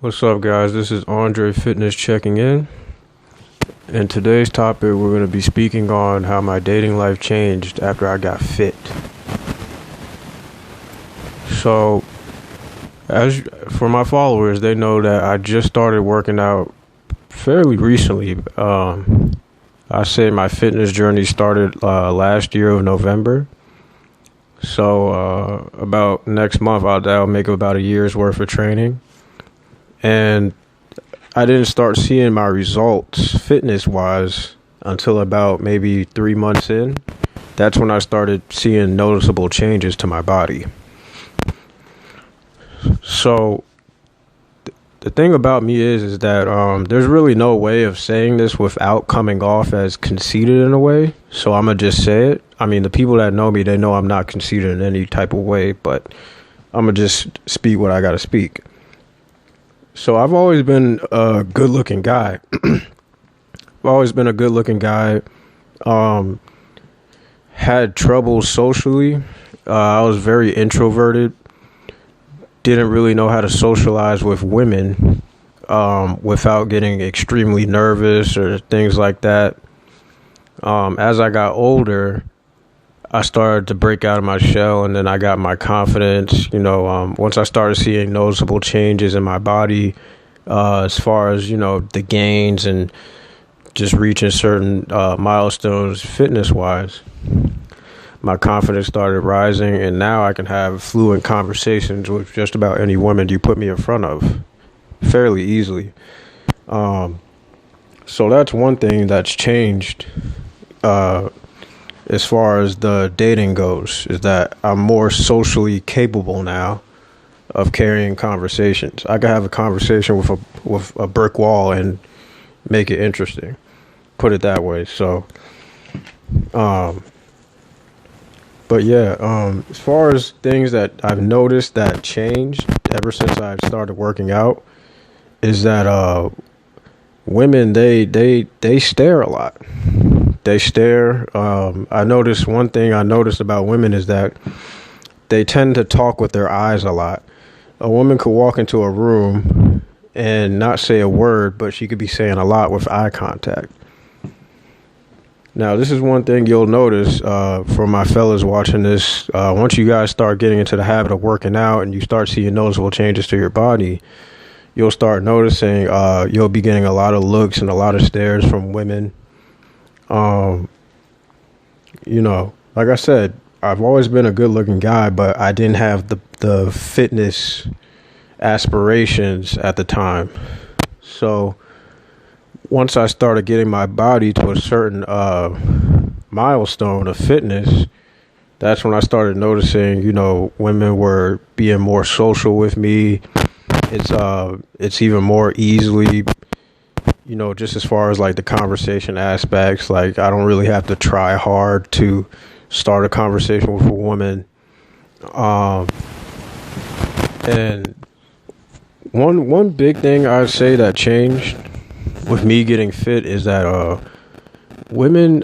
What's up, guys? This is Andre Fitness checking in. And today's topic, we're going to be speaking on how my dating life changed after I got fit. So, as for my followers, they know that I just started working out fairly recently. I say my fitness journey started last year of November. So, about next month, that'll make about a year's worth of training. And I didn't start seeing my results fitness-wise until about maybe 3 months in. That's when I started seeing noticeable changes to my body. So the thing about me is that there's really no way of saying this without coming off as conceited in a way. So I'm going to just say it. I mean, the people that know me, they know I'm not conceited in any type of way, but I'm going to just speak what I got to speak. So I've always been a good-looking guy. I've always been a good-looking guy. Had trouble socially. I was very introverted. Didn't really know how to socialize with women without getting extremely nervous or things like that. As I got older, I started to break out of my shell, and then I got my confidence. Once I started seeing noticeable changes in my body, as far as, the gains and just reaching certain milestones fitness-wise, my confidence started rising, and now I can have fluent conversations with just about any woman you put me in front of fairly easily. So that's one thing that's changed as far as the dating goes, is that I'm more socially capable now of carrying conversations. I can have a conversation with a brick wall and make it interesting. Put it that way. So, but yeah, as far as things that I've noticed that changed ever since I've started working out, is that women, they stare a lot. They stare. I noticed one thing I noticed about women is that they tend to talk with their eyes a lot. A woman could walk into a room and not say a word, but she could be saying a lot with eye contact. Now, this is one thing you'll notice for my fellas watching this. Once you guys start getting into the habit of working out and you start seeing noticeable changes to your body, you'll start noticing you'll be getting a lot of looks and a lot of stares from women. Like I said, I've always been a good looking guy, but I didn't have the fitness aspirations at the time. So once I started getting my body to a certain milestone of fitness, that's when I started noticing, women were being more social with me. It's even more easily, just as far as like the conversation aspects, like I don't really have to try hard to start a conversation with a woman. And one big thing I'd say that changed with me getting fit is that women,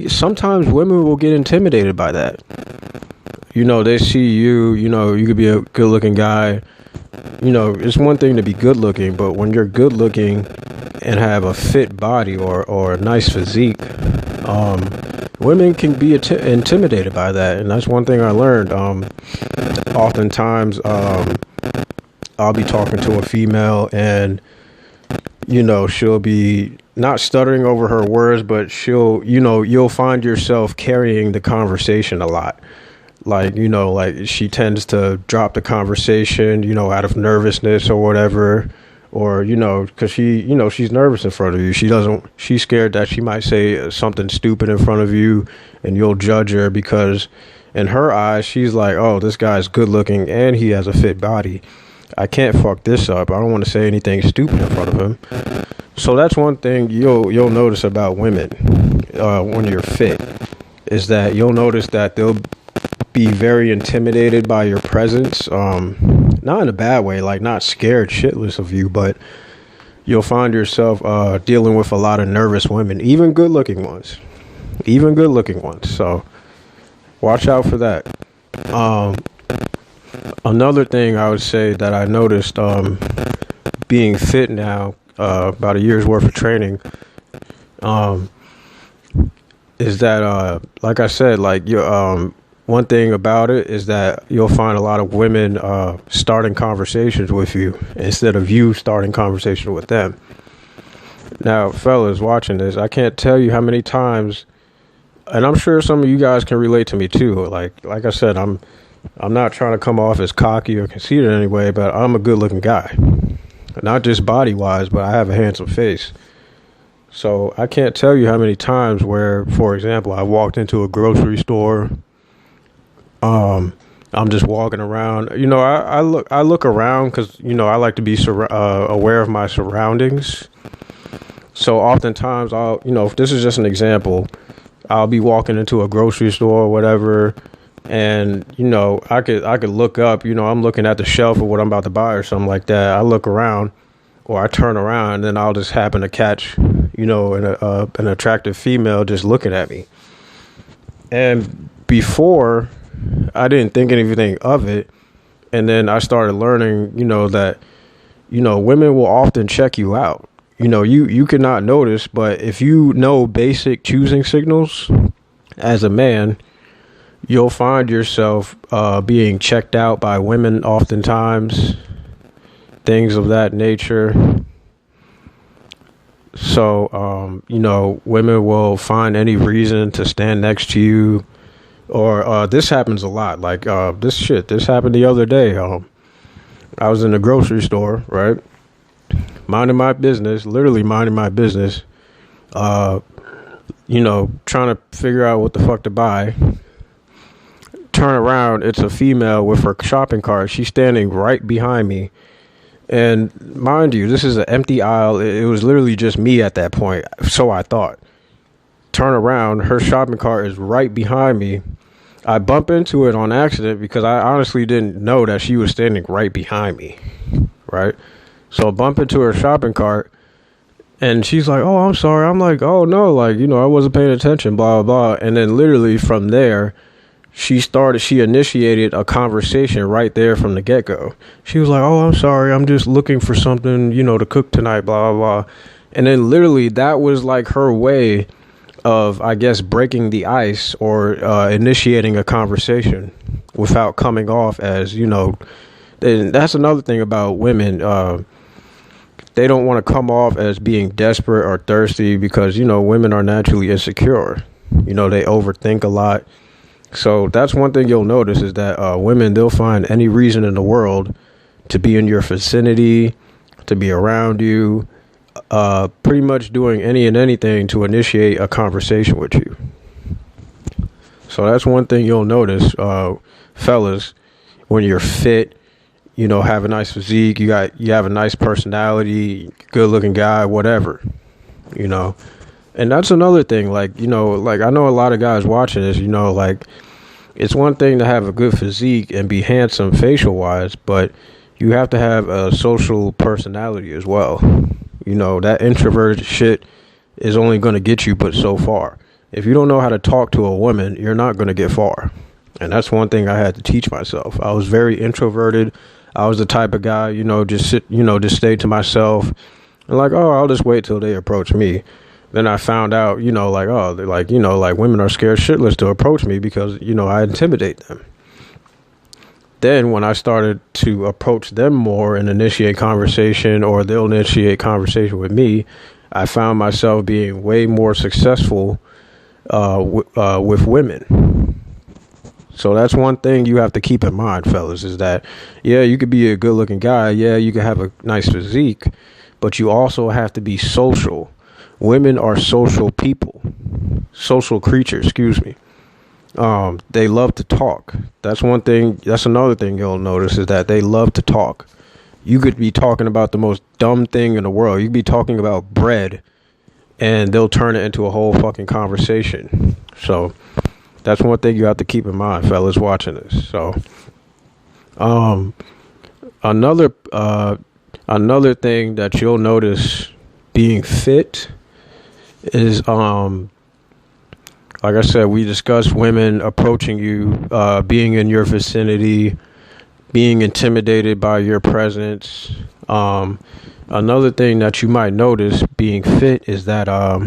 sometimes women will get intimidated by that. They see you, you could be a good looking guy. It's one thing to be good looking, but when you're good looking and have a fit body or a nice physique, women can be intimidated by that. And that's one thing I learned. Oftentimes, I'll be talking to a female and, she'll be not stuttering over her words, but you'll find yourself carrying the conversation a lot. Like she tends to drop the conversation, out of nervousness or whatever, or, because she's nervous in front of you. She's scared that she might say something stupid in front of you and you'll judge her, because in her eyes, she's like, oh, this guy's good looking and he has a fit body. I can't fuck this up. I don't want to say anything stupid in front of him. So that's one thing you'll notice about women when you're fit, is that you'll notice that they'll be very intimidated by your presence. Not in a bad way, like not scared shitless of you, but you'll find yourself dealing with a lot of nervous women, even good looking ones. So watch out for that. Another thing I would say that I noticed being fit now, about a year's worth of training, is that like I said, like you one thing about it is that you'll find a lot of women starting conversations with you instead of you starting conversation with them. Now, fellas watching this, I can't tell you how many times, and I'm sure some of you guys can relate to me too. Like I said, I'm not trying to come off as cocky or conceited anyway, but I'm a good looking guy. Not just body wise, but I have a handsome face. So I can't tell you how many times where, for example, I walked into a grocery store. I'm just walking around. You know, I look around because, you know, I like to be aware of my surroundings. So oftentimes I'll, you know, if this is just an example, I'll be walking into a grocery store or whatever, and, you know, I could look up, you know, I'm looking at the shelf of what I'm about to buy or something like that. I look around, or I turn around, and then I'll just happen to catch, you know, an attractive female just looking at me. And before, I didn't think anything of it, and then I started learning, you know, that, you know, women will often check you out. You know, you could not notice, but if you know basic choosing signals as a man, you'll find yourself being checked out by women oftentimes, things of that nature. So, you know, women will find any reason to stand next to you, or this happens a lot. Like this happened the other day. I was in a grocery store, right? Minding my business, literally minding my business, you know, trying to figure out what the fuck to buy. Turn around, it's a female with her shopping cart. She's standing right behind me. And mind you, this is an empty aisle. It was literally just me at that point. So I thought. Turn around, her shopping cart is right behind me. I bump into it on accident because I honestly didn't know that she was standing right behind me. Right? So I bump into her shopping cart, and she's like, "Oh, I'm sorry." I'm like, "Oh, no, like, you know, I wasn't paying attention, blah, blah, blah." And then literally from there, she initiated a conversation right there from the get-go. She was like, "Oh, I'm sorry. I'm just looking for something, you know, to cook tonight, blah, blah, blah." And then literally that was like her way of, I guess, breaking the ice or initiating a conversation without coming off as, you know, and that's another thing about women. They don't want to come off as being desperate or thirsty because, you know, women are naturally insecure. You know, they overthink a lot. So that's one thing you'll notice is that women, they'll find any reason in the world to be in your vicinity, to be around you, pretty much doing any and anything to initiate a conversation with you. So that's one thing you'll notice, fellas, when you're fit, you know, have a nice physique, you have a nice personality, good looking guy, whatever, you know. And that's another thing, like, you know, like I know a lot of guys watching this, you know, like it's one thing to have a good physique and be handsome facial wise, but you have to have a social personality as well. You know, that introverted shit is only going to get you but so far. If you don't know how to talk to a woman, you're not going to get far. And that's one thing I had to teach myself. I was very introverted. I was the type of guy, you know, just stay to myself and like, oh, I'll just wait till they approach me. Then I found out, you know, like, oh, they're like, you know, like women are scared shitless to approach me because, you know, I intimidate them. Then when I started to approach them more and initiate conversation, or they'll initiate conversation with me, I found myself being way more successful with women. So that's one thing you have to keep in mind, fellas, is that, yeah, you could be a good looking guy. Yeah, you can have a nice physique, but you also have to be social. Women are social people, social creatures, excuse me. They love to talk. That's one thing. That's another thing you'll notice is that they love to talk. You could be talking about the most dumb thing in the world. You could be talking about bread and they'll turn it into a whole fucking conversation. So that's one thing you have to keep in mind, fellas watching this. So, another thing that you'll notice being fit is, like I said, we discussed women approaching you, being in your vicinity, being intimidated by your presence, Another thing that you might notice being fit is that, I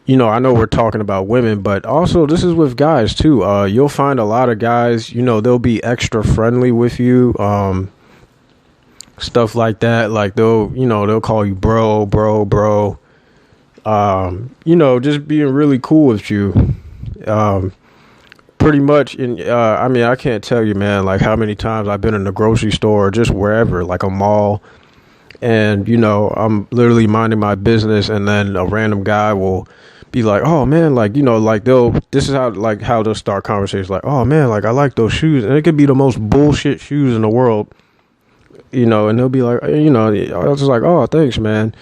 know we're talking about women, but also this is with guys too. You'll find a lot of guys, they'll be extra friendly with you, stuff like that. Like they'll call you bro, just being really cool with you. Pretty much I can't tell you, man, like how many times I've been in the grocery store or just wherever, like a mall, and I'm literally minding my business, and then a random guy will be like, oh man, like this is how they'll start conversations, like, oh man, like I like those shoes, and it could be the most bullshit shoes in the world, and they'll be like, I was just like, oh thanks, man.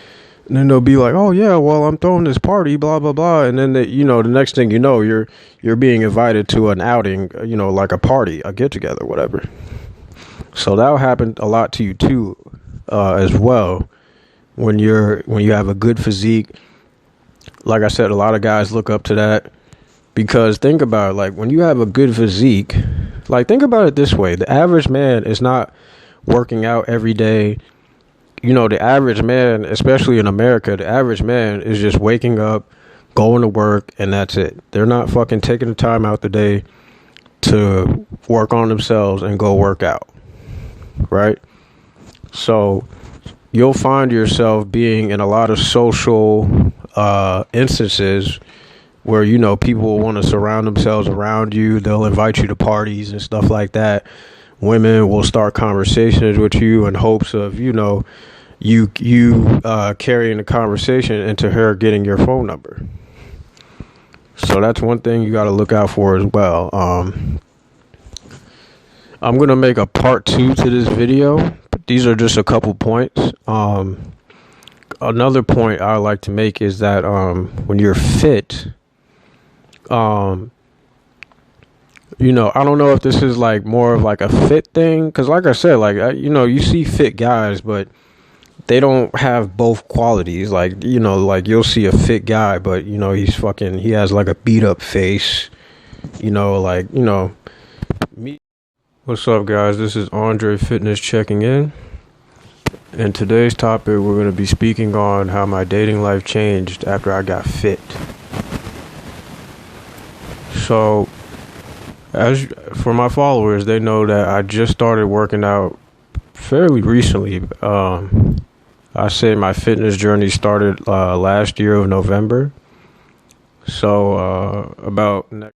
And then they'll be like, oh yeah, well I'm throwing this party, blah blah blah, and then the next thing you know, you're being invited to an outing, like a party, a get together, whatever. So that'll happen a lot to you too, as well, when you have a good physique. Like I said, a lot of guys look up to that, because think about it, like when you have a good physique, like think about it this way: the average man is not working out every day. The average man, especially in America, the average man is just waking up, going to work, and that's it. They're not fucking taking the time out the day to work on themselves and go work out, right? So you'll find yourself being in a lot of social instances where people will want to surround themselves around you. They'll invite you to parties and stuff like that. Women will start conversations with you in hopes of you carrying the conversation into her getting your phone number. So that's one thing you got to look out for as well. I'm gonna make a part 2 to this video, but these are just a couple points. Another point I like to make is that when you're fit, I don't know if this is like more of like a fit thing, because like I said, like you see fit guys, but they don't have both qualities. Like like you'll see a fit guy, but he has like a beat up face, me. What's up, guys? This is Andre Fitness checking in. And today's topic, we're going to be speaking on how my dating life changed after I got fit. So, as for my followers, they know that I just started working out fairly recently. I say my fitness journey started last year of November. So, about next